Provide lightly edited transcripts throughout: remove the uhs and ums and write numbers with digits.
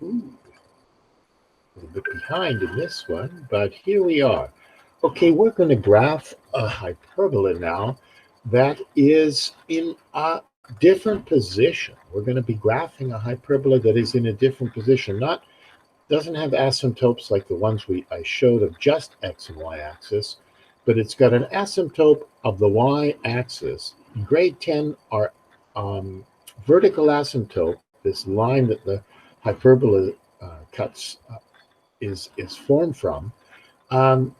Ooh, a little bit behind in this one, but here we are. Okay, we're going to graph a hyperbola now that is in a different position. We're going to be graphing a hyperbola that is in a different position, not doesn't have asymptotes like the ones I showed of just x and y axis, but it's got an asymptote of the y axis. In grade 10, our vertical asymptote, this line that the hyperbola cuts is formed from, um,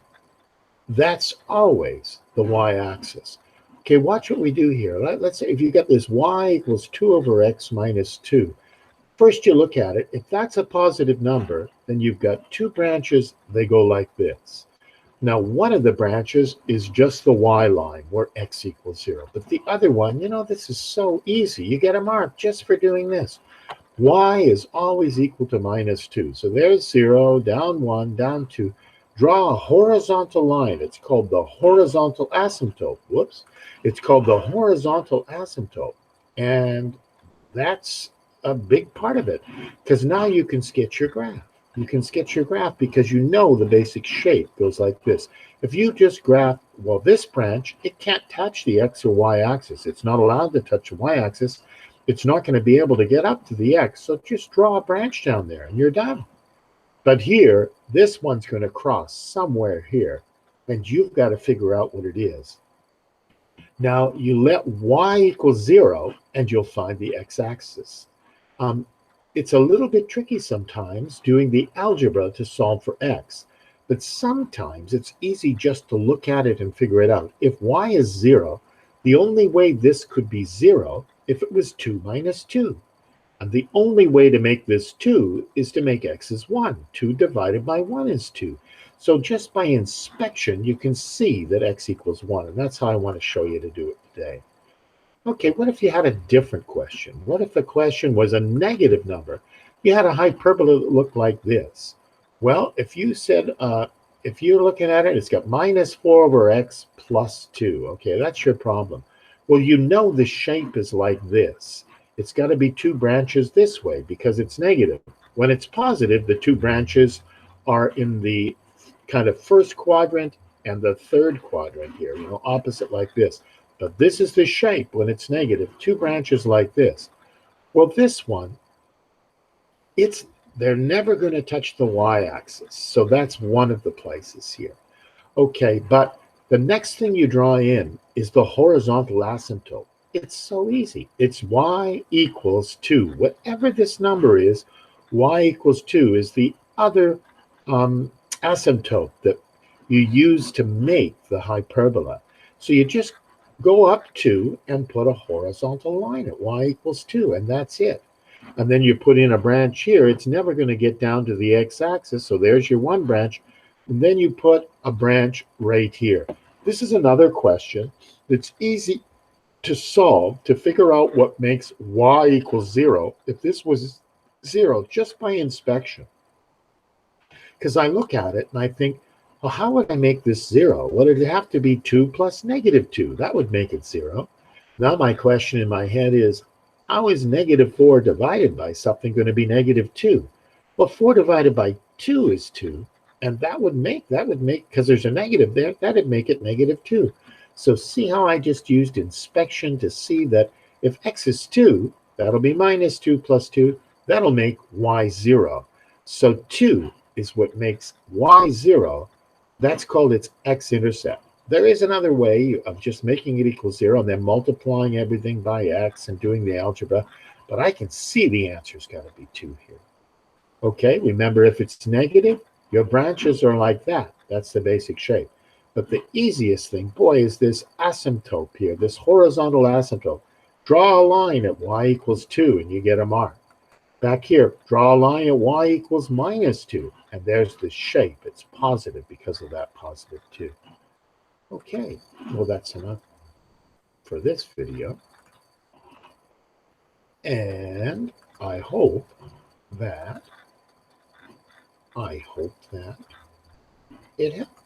that's always the y-axis. Okay, watch what we do here. Let's say if you get this y equals 2 over x minus 2. First you look at it. If that's a positive number, then you've got two branches. They go like this. Now, one of the branches is just the y line where x equals 0. But the other one, this is so easy. You get a mark just for doing this. Y is always equal to minus 2. So there's 0, down 1, down 2. Draw a horizontal line. It's called the horizontal asymptote. Whoops. It's called the horizontal asymptote. And that's a big part of it, because now you can sketch your graph. You can sketch your graph because you know the basic shape goes like this. If you just graph, well, this branch, it can't touch the x or y axis. It's not allowed to touch the y axis. It's not going to be able to get up to the x, so just draw a branch down there and you're done. But here, this one's going to cross somewhere here, and you've got to figure out what it is. Now, you let y equal 0, and you'll find the x-axis. It's a little bit tricky sometimes doing the algebra to solve for x, but sometimes it's easy just to look at it and figure it out. If y is 0, the only way this could be 0 if it was 2 minus 2. And the only way to make this 2 is to make x is 1. 2 divided by 1 is 2. So just by inspection, you can see that x equals 1, and that's how I want to show you to do it today. Okay, what if you had a different question? What if the question was a negative number? You had a hyperbola that looked like this. Well, if you said, if you're looking at it, it's got minus 4 over x plus 2. Okay, that's your problem. Well, you know the shape is like this. It's got to be two branches this way because it's negative. When it's positive, the two branches are in the kind of first quadrant and the third quadrant here, opposite like this. But this is the shape when it's negative, two branches like this. Well, this one, they're never going to touch the y-axis. So that's one of the places here. Okay, but the next thing you draw in is the horizontal asymptote. It's so easy. It's y equals 2. Whatever this number is, y equals 2 is the other asymptote that you use to make the hyperbola. So you just go up 2 and put a horizontal line at y equals 2, and that's it. And then you put in a branch here. It's never going to get down to the x-axis, so there's your one branch. And then you put a branch right here. This is another question that's easy to solve, to figure out what makes y equals 0 if this was 0 just by inspection. Because I look at it and I think, well, how would I make this 0? Well, it'd have to be 2 plus negative 2. That would make it 0. Now my question in my head is, how is negative 4 divided by something going to be negative 2? Well, 4 divided by 2 is 2. And that would make, because there's a negative there, that'd make it negative 2. So see how I just used inspection to see that if x is 2, that'll be minus 2 plus 2. That'll make y 0. So 2 is what makes y 0. That's called its x-intercept. There is another way of just making it equal 0 and then multiplying everything by x and doing the algebra, but I can see the answer's got to be 2 here. Okay, remember if it's negative, your branches are like that. That's the basic shape. But the easiest thing, boy, is this asymptote here, this horizontal asymptote. Draw a line at y equals 2 and you get a mark. Back here, draw a line at y equals minus 2. And there's the shape. It's positive because of that positive 2. Okay, well, that's enough for this video. And I hope that it helped.